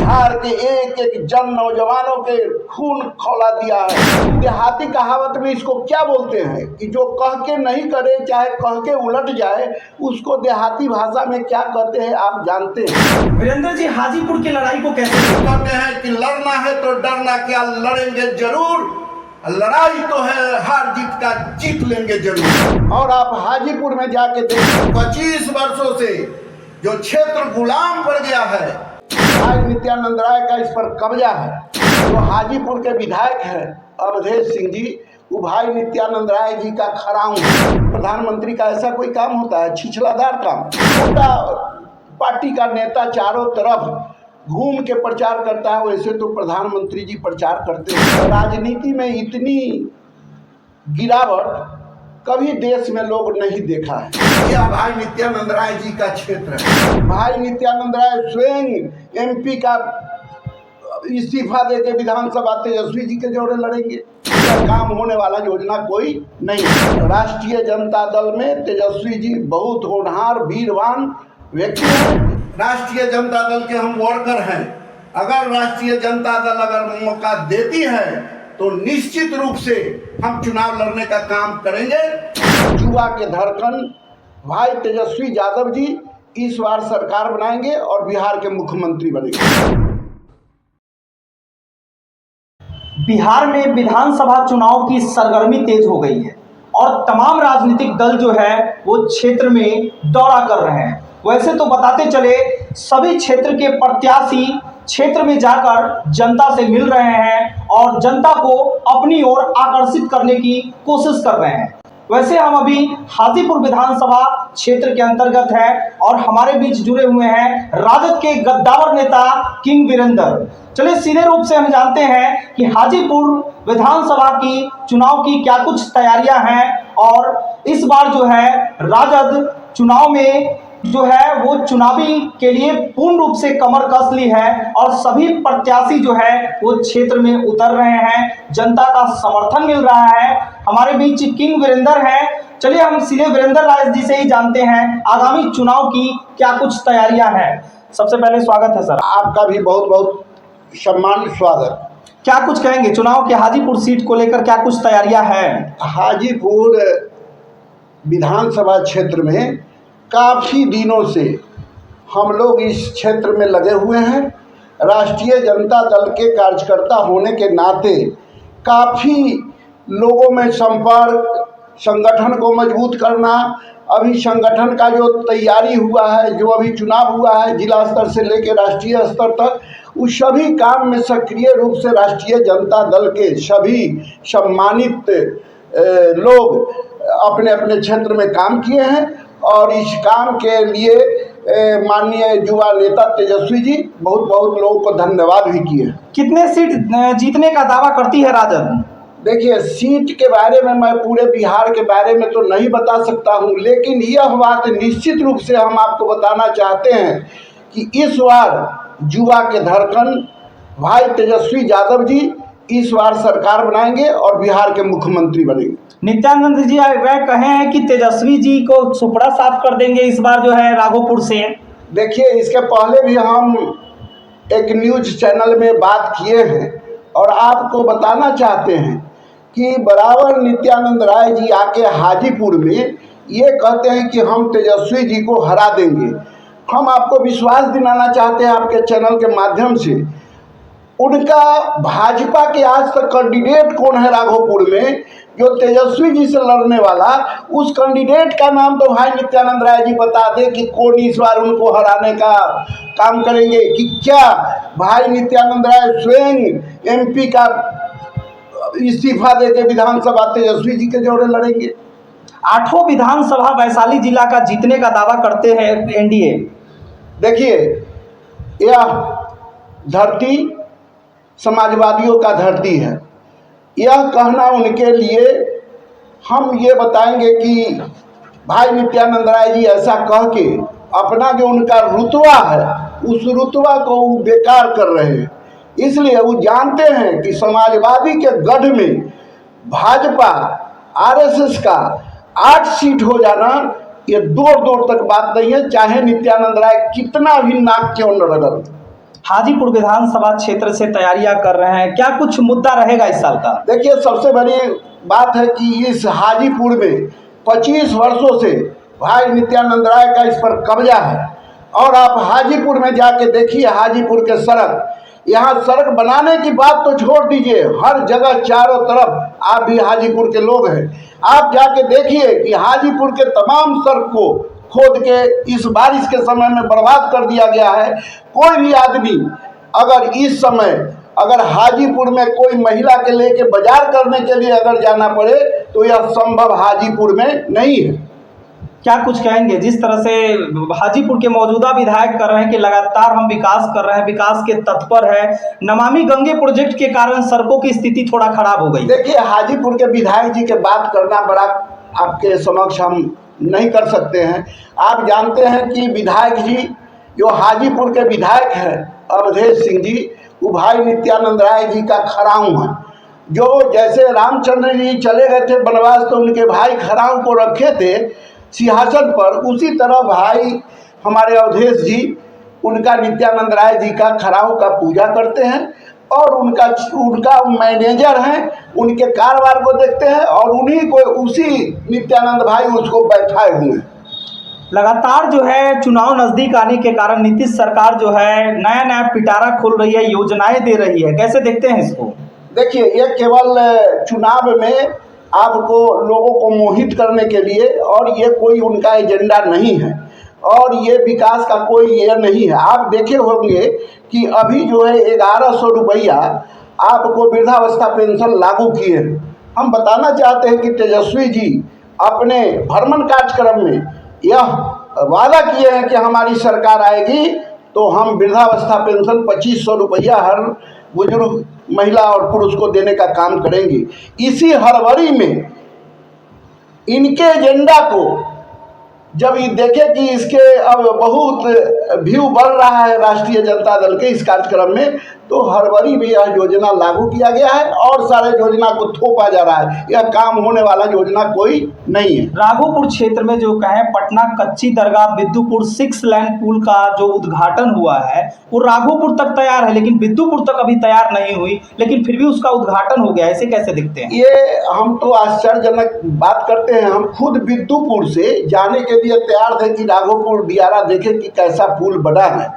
बिहार के एक एक जन नौजवानों के खून खौला दिया है। देहाती कहावत में इसको क्या बोलते हैं कि जो कह के नहीं करे चाहे कह के उलट जाए, उसको देहाती भाषा में क्या कहते हैं आप जानते हैं? वीरेंद्र जी, हाजीपुर की लड़ाई को कैसे कहते हैं कि लड़ना है तो डरना क्या, लड़ेंगे जरूर, लड़ाई तो है हार जीत का, जीत लेंगे जरूर। और आप हाजीपुर में जाके देखिए, 25 वर्षों से जो क्षेत्र गुलाम पड़ गया है, भाई नित्यानंद राय का इस पर कब्जा है। जो हाजीपुर के विधायक हैं अवधेश सिंह जी, वो भाई नित्यानंद राय जी का खराऊ है। प्रधानमंत्री का ऐसा कोई काम होता है? छिछलादार काम होता। पार्टी का नेता चारों तरफ घूम के प्रचार करता है, वैसे तो प्रधानमंत्री जी प्रचार करते हैं। राजनीति में इतनी गिरावट कभी देश में लोग नहीं देखा है। यह भाई नित्यानंद राय जी का क्षेत्र है। भाई नित्यानंद राय स्वयं एमपी का इस्तीफा देके विधानसभा तेजस्वी जी के जोड़े लड़ेंगे। काम होने वाला योजना कोई नहीं। राष्ट्रीय जनता दल में तेजस्वी जी बहुत होनहार वीरवान व्यक्ति हैं। राष्ट्रीय जनता दल के हम वर्कर हैं। अगर राष्ट्रीय जनता दल अगर मौका देती है तो निश्चित रूप से हम चुनाव लड़ने का काम करेंगे। युवा के धड़कन भाई तेजस्वी यादव जी इस बार सरकार बनाएंगे और बिहार के मुख्यमंत्री बनेंगे। बिहार में विधानसभा चुनाव की सरगर्मी तेज हो गई है और तमाम राजनीतिक दल जो है वो क्षेत्र में दौरा कर रहे हैं। वैसे तो बताते चले सभी क्षेत्र के प्रत्याशी क्षेत्र में जाकर जनता से मिल रहे हैं और जनता को अपनी ओर आकर्षित करने की कोशिश कर रहे हैं। वैसे हम अभी हाजीपुर विधानसभा क्षेत्र के अंतर्गत है और हमारे बीच जुड़े हुए हैं राजद के गद्दावर नेता किंग वीरेंद्र। चलिए सीधे रूप से हम जानते हैं कि हाजीपुर विधानसभा की चुनाव की क्या कुछ तैयारियां हैं और इस बार जो है राजद चुनाव में जो है वो चुनावी के लिए पूर्ण रूप से कमर कस ली है और सभी प्रत्याशी जो है वो क्षेत्र में उतर रहे हैं। जनता का समर्थन मिल रहा है। हमारे बीच किंग वीरेंद्र हैं। चलिए हम सीधे वीरेंद्र राय जी से ही जानते हैं आगामी चुनाव की क्या कुछ तैयारियां हैं। सबसे पहले स्वागत है सर। आपका भी बहुत बहुत सम्मान स्वागत। क्या कुछ कहेंगे चुनाव के हाजीपुर सीट को लेकर, क्या कुछ तैयारियां हैं? हाजीपुर विधानसभा क्षेत्र में काफ़ी दिनों से हम लोग इस क्षेत्र में लगे हुए हैं। राष्ट्रीय जनता दल के कार्यकर्ता होने के नाते काफ़ी लोगों में संपर्क, संगठन को मजबूत करना, अभी संगठन का जो तैयारी हुआ है, जो अभी चुनाव हुआ है जिला स्तर से लेकर राष्ट्रीय स्तर तक, उस सभी काम में सक्रिय रूप से राष्ट्रीय जनता दल के सभी सम्मानित लोग अपने अपने क्षेत्र में काम किए हैं और इस काम के लिए माननीय युवा नेता तेजस्वी जी बहुत बहुत लोगों को धन्यवाद भी किए। कितने सीट जीतने का दावा करती है राजद? देखिए, सीट के बारे में मैं पूरे बिहार के बारे में तो नहीं बता सकता हूं, लेकिन यह बात निश्चित रूप से हम आपको बताना चाहते हैं कि इस बार युवा के धड़कन भाई तेजस्वी यादव जी इस बार सरकार बनाएंगे और बिहार के मुख्यमंत्री बनेंगे। नित्यानंद जी वह कहे हैं कि तेजस्वी जी को सुपड़ा साफ कर देंगे इस बार जो है राघोपुर से। देखिए, इसके पहले भी हम एक न्यूज चैनल में बात किए हैं और आपको बताना चाहते हैं कि बराबर नित्यानंद राय जी आके हाजीपुर में ये कहते हैं कि हम तेजस्वी जी को हरा देंगे। हम आपको विश्वास दिलाना चाहते हैं आपके चैनल के माध्यम से, उनका भाजपा के आज तक कैंडिडेट कौन है राघोपुर में जो तेजस्वी जी से लड़ने वाला, उस कैंडिडेट का नाम तो भाई नित्यानंद राय जी बता दे कि कौन इस बार उनको हराने का काम करेंगे। कि क्या भाई नित्यानंद राय स्वयं एमपी का इस्तीफा देके विधानसभा तेजस्वी जी के जोड़े लड़ेंगे? 8वां विधानसभा वैशाली जिला का जीतने का दावा करते हैं एनडीए। देखिए, यह धरती समाजवादियों का धरती है। यह कहना उनके लिए हम ये बताएंगे कि भाई नित्यानंद राय जी ऐसा कह के अपना जो उनका रुतबा है उस रुतबा को वो बेकार कर रहे हैं। इसलिए वो जानते हैं कि समाजवादी के गढ़ में भाजपा आरएसएस का 8 सीट हो जाना ये दूर दूर तक बात नहीं है, चाहे नित्यानंद राय कितना भी नाक क्यों न रगड़। हाजीपुर विधानसभा क्षेत्र से तैयारियां कर रहे हैं, क्या कुछ मुद्दा रहेगा इस साल का? देखिए, सबसे बड़ी बात है कि इस हाजीपुर में 25 वर्षों से भाई नित्यानंद राय का इस पर कब्जा है। और आप हाजीपुर में जाके देखिए, हाजीपुर के सड़क, यहाँ सड़क बनाने की बात तो छोड़ दीजिए, हर जगह चारों तरफ, आप भी हाजीपुर के लोग हैं, आप जाके देखिए कि हाजीपुर के तमाम सड़क को खोद के इस बारिश के समय में बर्बाद कर दिया गया है। कोई भी आदमी अगर इस समय अगर हाजीपुर में कोई महिला के लेके बाजार करने के लिए अगर जाना पड़े तो यह संभव हाजीपुर में नहीं है। क्या कुछ कहेंगे, जिस तरह से हाजीपुर के मौजूदा विधायक कर रहे हैं कि लगातार हम विकास कर रहे हैं, विकास के तत्पर है, नमामि गंगे प्रोजेक्ट के कारण सड़कों की स्थिति थोड़ा खराब हो गई। देखिए, हाजीपुर के विधायक जी के बात करना बड़ा आपके समक्ष हम नहीं कर सकते हैं। आप जानते हैं कि विधायक जी जो हाजीपुर के विधायक हैं अवधेश सिंह जी, वो भाई नित्यानंद राय जी का खराऊ है। जो जैसे रामचंद्र जी चले गए थे वनवास तो उनके भाई खराऊ को रखे थे सिंहासन पर, उसी तरह भाई हमारे अवधेश जी उनका नित्यानंद राय जी का खराऊ का पूजा करते हैं और उनका मैनेजर हैं, उनके कारोबार को देखते हैं और उन्हीं को उसी नित्यानंद भाई उसको बैठाए हुए हैं। लगातार जो है चुनाव नजदीक आने के कारण नीतीश सरकार जो है नया नया पिटारा खोल रही है, योजनाएं दे रही है, कैसे देखते हैं इसको? देखिए, ये केवल चुनाव में आपको लोगों को मोहित करने के लिए, और ये कोई उनका एजेंडा नहीं है और ये विकास का कोई ये नहीं है। आप देखे होंगे कि अभी जो है 1100 रुपया आपको वृद्धावस्था पेंशन लागू किए हैं। हम बताना चाहते हैं कि तेजस्वी जी अपने भ्रमण कार्यक्रम में यह वादा किए हैं कि हमारी सरकार आएगी तो हम वृद्धावस्था पेंशन 2500 रुपया हर बुजुर्ग महिला और पुरुष को देने का काम करेंगे। इसी हड़बड़ी में इनके एजेंडा को जब ये देखे कि इसके अब बहुत व्यू बढ़ रहा है राष्ट्रीय जनता दल के इस कार्यक्रम में, तो हड़बड़ी में यह योजना लागू किया गया है और सारे योजना को थोपा जा रहा है। यह काम होने वाला योजना कोई नहीं है। राघोपुर क्षेत्र में जो कहें पटना कच्ची दरगाह बिद्दुपुर 6 लेन पुल का जो उद्घाटन हुआ है वो राघोपुर तक तैयार है, लेकिन बिद्दुपुर तक अभी तैयार नहीं हुई, लेकिन फिर भी उसका उद्घाटन हो गया, ऐसे कैसे दिखते हैं? ये हम तो आश्चर्यजनक बात करते हैं। हम खुद बिद्दुपुर से जाने के लिए तैयार थे कि राघोपुर दियारा देखे कि कैसा पुल बना है।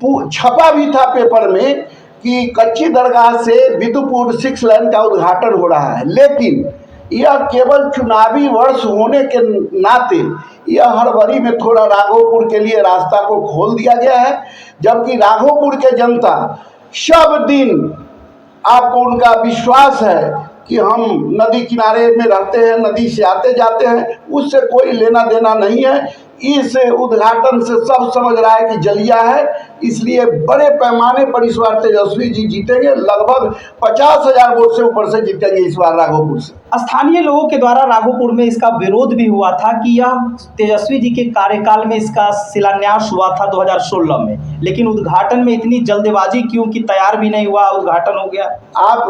छपा भी था पेपर में कि कच्ची दरगाह से बिद्दुपुर 6 लेन का उद्घाटन हो रहा है, लेकिन यह केवल चुनावी वर्ष होने के नाते यह हड़बड़ी में थोड़ा राघोपुर के लिए रास्ता को खोल दिया गया है। जबकि राघोपुर के जनता सब दिन, आपको उनका विश्वास है कि हम नदी किनारे में रहते हैं, नदी से आते जाते हैं, उससे कोई लेना देना नहीं है। इस उद्घाटन से सब समझ रहा है कि जलिया है, इसलिए बड़े पैमाने पर इस बार तेजस्वी जी जीतेंगे। लगभग 50,000 वोट से ऊपर से जीतेंगे इस बार राघोपुर से। स्थानीय लोगों के द्वारा राघोपुर में इसका विरोध भी हुआ था कि यह तेजस्वी जी के कार्यकाल में इसका शिलान्यास हुआ था 2016 में, लेकिन उद्घाटन में इतनी जल्दबाजी क्यों कि तैयार भी नहीं हुआ, उद्घाटन हो गया? आप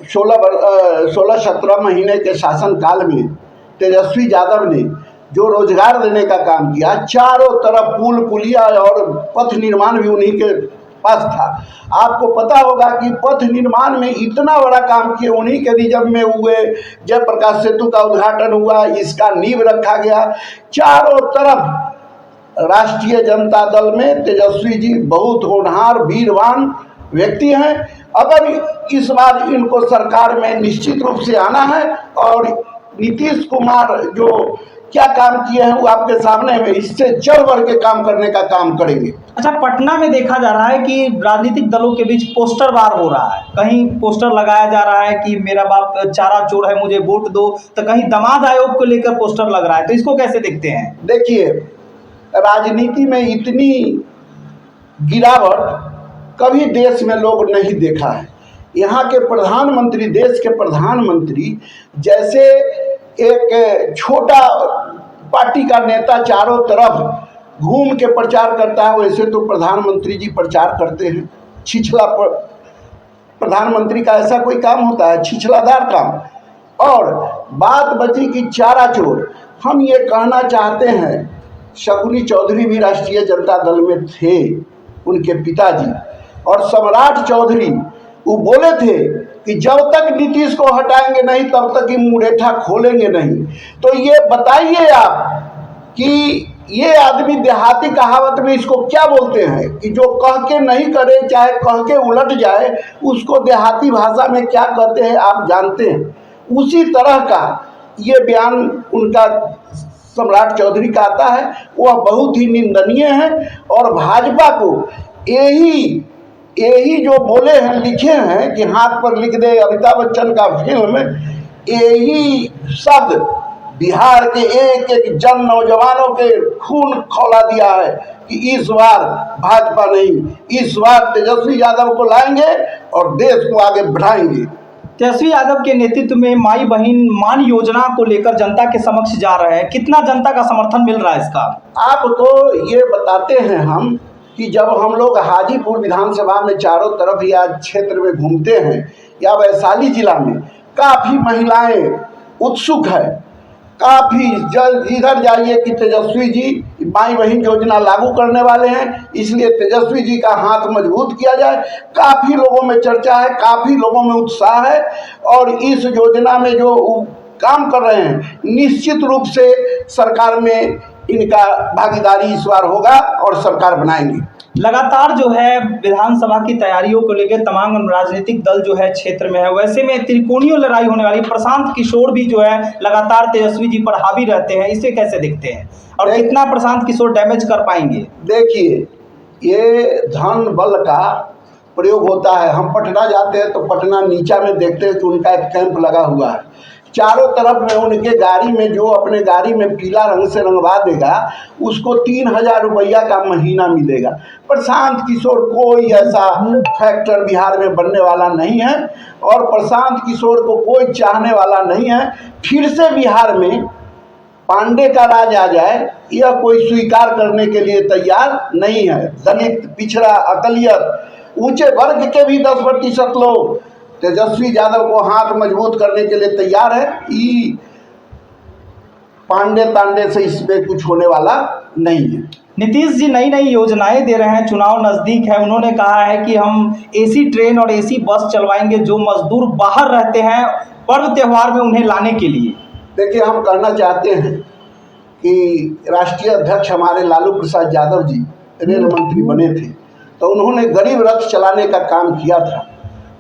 16-17 महीने के शासनकाल में तेजस्वी यादव ने जो रोजगार देने का काम किया, चारों तरफ पुल पुलिया और पथ निर्माण भी उन्हीं के पास था। आपको पता होगा कि पथ निर्माण में इतना बड़ा काम किए उन्हीं के रिजर्व में हुए। जयप्रकाश सेतु का उद्घाटन हुआ, इसका नींव रखा गया। चारों तरफ राष्ट्रीय जनता दल में तेजस्वी जी बहुत होनहार वीरवान व्यक्ति हैं। अगर इस बार इनको सरकार में निश्चित रूप से आना है और नीतीश कुमार जो क्या काम किए हैं वो आपके सामने में, इससे चढ़ बढ़ के काम करने का काम करेंगे। अच्छा, पटना में देखा जा रहा है कि राजनीतिक दलों के बीच पोस्टर वार हो रहा है। कहीं पोस्टर लगाया जा रहा है कि मेरा बाप चारा चोर है, मुझे वोट दो, तो कहीं दामाद आयोग को लेकर पोस्टर लग रहा है, तो इसको कैसे देखते हैं? देखिए, राजनीति में इतनी गिरावट कभी देश में लोग नहीं देखा है। यहाँ के प्रधानमंत्री, देश के प्रधानमंत्री जैसे एक छोटा पार्टी का नेता चारों तरफ घूम के प्रचार करता है, वैसे तो प्रधानमंत्री जी प्रचार करते हैं। छिछला प्रधानमंत्री का ऐसा कोई काम होता है? छिछलादार काम। और बात बची कि चारा चोर, हम ये कहना चाहते हैं, शकुनी चौधरी भी राष्ट्रीय जनता दल में थे उनके पिताजी। और सम्राट चौधरी वो बोले थे कि जब तक नीतीश को हटाएंगे नहीं तब तक ये मुरेठा खोलेंगे नहीं। तो ये बताइए आप कि ये आदमी देहाती कहावत में इसको क्या बोलते हैं कि जो कह के नहीं करे चाहे कह के उलट जाए उसको देहाती भाषा में क्या कहते हैं आप जानते हैं। उसी तरह का ये बयान उनका सम्राट चौधरी का आता है, वह बहुत ही निंदनीय है। और भाजपा को यही जो बोले हैं लिखे हैं कि हाथ पर लिख दे अमिताभ बच्चन का फिल्म, यही शब्द बिहार के एक एक जन नौजवानों के खून खौला दिया है कि इस बार भाजपा नहीं, इस बार तेजस्वी यादव को लाएंगे और देश को आगे बढ़ाएंगे। तेजस्वी यादव के नेतृत्व में माई बहन मान योजना को लेकर जनता के समक्ष जा रहे हैं, कितना जनता का समर्थन मिल रहा है इसका? आपको ये बताते हैं हम कि जब हम लोग हाजीपुर विधानसभा में चारों तरफ या क्षेत्र में घूमते हैं या वैशाली जिला में, काफ़ी महिलाएं उत्सुक है, काफ़ी जल्द इधर जाइए कि तेजस्वी जी माई बहन योजना लागू करने वाले हैं, इसलिए तेजस्वी जी का हाथ मजबूत किया जाए। काफ़ी लोगों में चर्चा है, काफ़ी लोगों में उत्साह है और इस योजना में जो काम कर रहे हैं निश्चित रूप से सरकार में इनका भागीदारी इस बार होगा और सरकार बनाएंगे। लगातार जो है विधानसभा की तैयारियों को लेकर तमाम राजनीतिक दल जो है क्षेत्र में है, वैसे में त्रिकोणीय लड़ाई होने वाली, प्रशांत किशोर भी जो है लगातार तेजस्वी जी पर हावी रहते हैं, इसे कैसे देखते हैं और कितना प्रशांत किशोर डैमेज कर पाएंगे? देखिए, ये धन बल का प्रयोग होता है। हम पटना जाते हैं तो पटना नीचा में देखते हैं कि उनका एक कैंप लगा हुआ है, चारों तरफ में उनके गाड़ी में जो अपने गाड़ी में पीला रंग से रंगवा देगा उसको 3000 रुपया का महीना मिलेगा। प्रशांत किशोर कोई ऐसा फैक्टर बिहार में बनने वाला नहीं है और प्रशांत किशोर को कोई चाहने वाला नहीं है। फिर से बिहार में पांडे का राज आ जाए यह कोई स्वीकार करने के लिए तैयार नहीं है। दलित, पिछड़ा, अकलियत, ऊंचे वर्ग के भी 10% लोग तेजस्वी यादव को हाथ मजबूत करने के लिए तैयार है। ये पांडे तांडे से इसमें कुछ होने वाला नहीं है। नीतीश जी नई नई योजनाएं दे रहे हैं, चुनाव नज़दीक है, उन्होंने कहा है कि हम एसी ट्रेन और एसी बस चलवाएंगे जो मजदूर बाहर रहते हैं पर्व त्यौहार में उन्हें लाने के लिए। देखिए, हम कहना चाहते हैं कि राष्ट्रीय अध्यक्ष हमारे लालू प्रसाद यादव जी रेल मंत्री बने थे तो उन्होंने गरीब रथ चलाने का काम किया था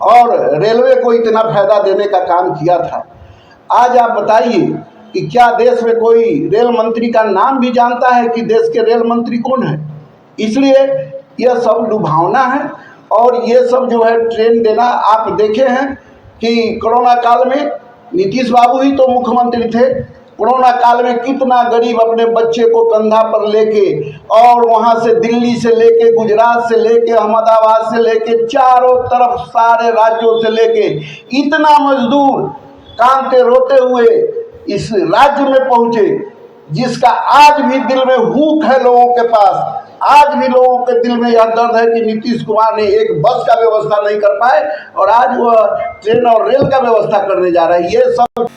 और रेलवे को इतना फायदा देने का काम किया था। आज आप बताइए कि क्या देश में कोई रेल मंत्री का नाम भी जानता है कि देश के रेल मंत्री कौन है? इसलिए यह सब लुभावना है और ये सब जो है ट्रेन देना। आप देखे हैं कि कोरोना काल में नीतीश बाबू ही तो मुख्यमंत्री थे। कोरोना काल में कितना गरीब अपने बच्चे को कंधा पर लेके और वहाँ से दिल्ली से लेके, गुजरात से लेके, अहमदाबाद से लेके, चारों तरफ सारे राज्यों से लेके इतना मजदूर कांपते रोते हुए इस राज्य में पहुँचे जिसका आज भी दिल में हुक है लोगों के पास। आज भी लोगों के दिल में यह दर्द है कि नीतीश कुमार ने एक बस का व्यवस्था नहीं कर पाए और आज वह ट्रेन और रेल का व्यवस्था करने जा रहे हैं। ये सब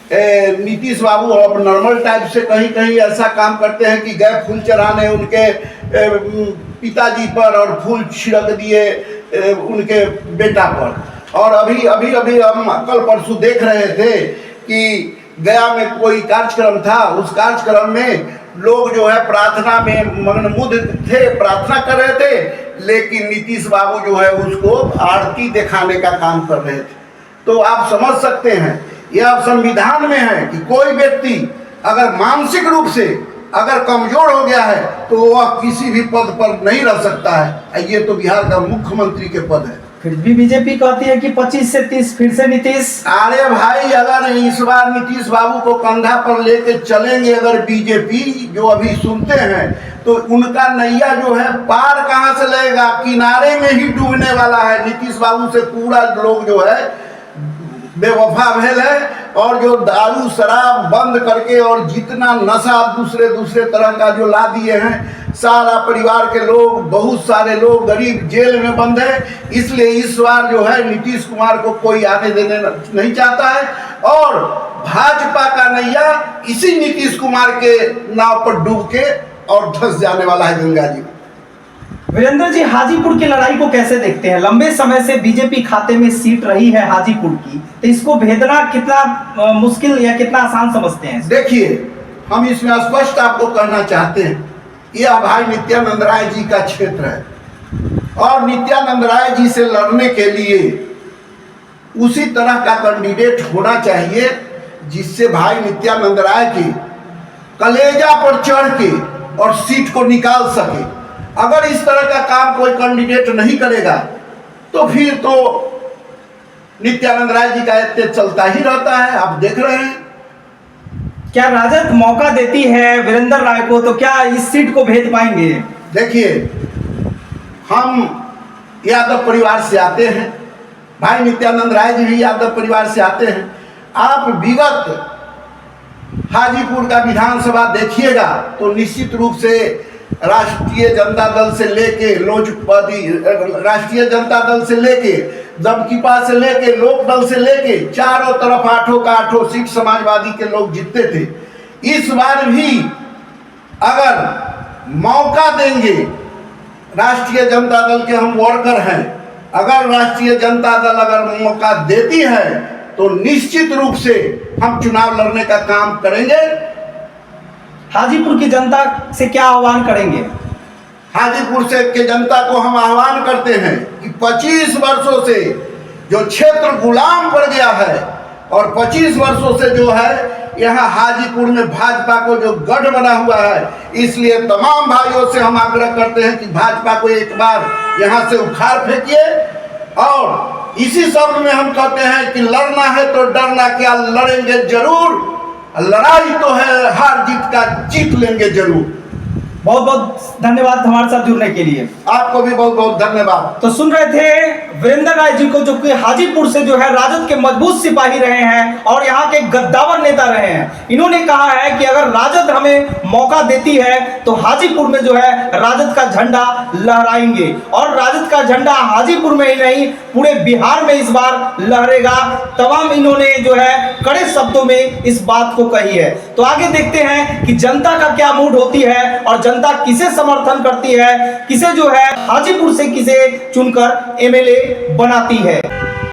नीतीश बाबू अब नॉर्मल टाइप से कहीं कहीं ऐसा काम करते हैं कि गए फूल चढ़ाने उनके पिताजी पर और फूल छिड़क दिए उनके बेटा पर। और अभी हम कल परसों देख रहे थे कि गया में कोई कार्यक्रम था, उस कार्यक्रम में लोग जो है प्रार्थना में मग्नमुग्ध थे, प्रार्थना कर रहे थे, लेकिन नीतीश बाबू जो है उसको आरती दिखाने का काम कर रहे थे। तो आप समझ सकते हैं यह संविधान में है कि कोई व्यक्ति अगर मानसिक रूप से अगर कमजोर हो गया है तो वह किसी भी पद पर नहीं रह सकता है। ये तो बिहार का मुख्यमंत्री के पद है। फिर भी बीजेपी कहती है कि 25 से 30 फिर से नीतीश। अरे भाई, अगर इस बार नीतीश बाबू को कंधा पर लेके चलेंगे अगर बीजेपी, जो अभी सुनते हैं, तो उनका नैया जो है पार कहाँ से लगेगा, किनारे में ही डूबने वाला है। नीतीश बाबू से पूरा लोग जो है बेवफा भेल है और जो दारू शराब बंद करके और जितना नशा दूसरे तरह का जो ला दिए हैं, सारा परिवार के लोग, बहुत सारे लोग गरीब जेल में बंद है। इसलिए इस बार जो है नीतीश कुमार को कोई आने देने नहीं चाहता है और भाजपा का नैया इसी नीतीश कुमार के नाव पर डूब के और धंस जाने वाला है गंगा जी में। वीरेंद्र जी, हाजीपुर की लड़ाई को कैसे देखते हैं? लंबे समय से बीजेपी खाते में सीट रही है हाजीपुर की, तो इसको भेदना कितना मुश्किल या कितना आसान समझते हैं? देखिए, हम इसमें स्पष्ट आपको कहना चाहते हैं, यह भाई नित्यानंद राय जी का क्षेत्र है और नित्यानंद राय जी से लड़ने के लिए उसी तरह का कैंडिडेट होना चाहिए जिससे भाई नित्यानंद राय के कलेजा पर चढ़ के और सीट को निकाल सके। अगर इस तरह का काम कोई कैंडिडेट नहीं करेगा तो फिर तो नित्यानंद राय जी का तेज चलता ही रहता है, आप देख रहे हैं। क्या राजद मौका देती है वीरेंद्र राय को, तो क्या इस सीट को भेद पाएंगे? देखिए, हम यादव परिवार से आते हैं, भाई नित्यानंद राय जी भी यादव परिवार से आते हैं। आप विगत हाजीपुर का विधानसभा देखिएगा तो निश्चित रूप से राष्ट्रीय जनता दल से लेके राष्ट्रीय जनता दल से लेके दमकीपा से लेके लोक दल से लेके चारों तरफ 8 का 8 सीट समाजवादी के लोग जीतते थे। इस बार भी अगर मौका देंगे, राष्ट्रीय जनता दल के हम वर्कर हैं, अगर राष्ट्रीय जनता दल अगर मौका देती है तो निश्चित रूप से हम चुनाव लड़ने का काम करेंगे। हाजीपुर की जनता से क्या आह्वान करेंगे? हाजीपुर से के जनता को हम आह्वान करते हैं कि 25 वर्षों से जो क्षेत्र गुलाम पड़ गया है और 25 वर्षों से जो है यहाँ हाजीपुर में भाजपा को जो गढ़ बना हुआ है, इसलिए तमाम भाइयों से हम आग्रह करते हैं कि भाजपा को एक बार यहाँ से उखाड़ फेंकिए। और इसी शब्द में हम कहते हैं कि लड़ना है तो डरना क्या, लड़ेंगे जरूर, लड़ाई तो है, हार जीत का जीत लेंगे जरूर। बहुत बहुत धन्यवाद हमारे साथ जुड़ने के लिए। आपको भी बहुत बहुत धन्यवाद। तो सुन रहे थे वीरेंद्र राय जी को, जो कि हाजीपुर से जो है राजद के मजबूत सिपाही रहे हैं और यहाँ के गद्दावर नेता रहे हैं। इन्होंने कहा है कि अगर राजद हमें मौका देती है तो हाजीपुर में जो है राजद का झंडा लहराएंगे और राजद का झंडा हाजीपुर में ही नहीं पूरे बिहार में इस बार लहरेगा। तमाम इन्होंने जो है कड़े शब्दों में इस बात को कही है। तो आगे देखते हैं कि जनता का क्या मूड होती है और जनता किसे समर्थन करती है, किसे जो है हाजीपुर से किसे चुनकर एमएलए बनाती है।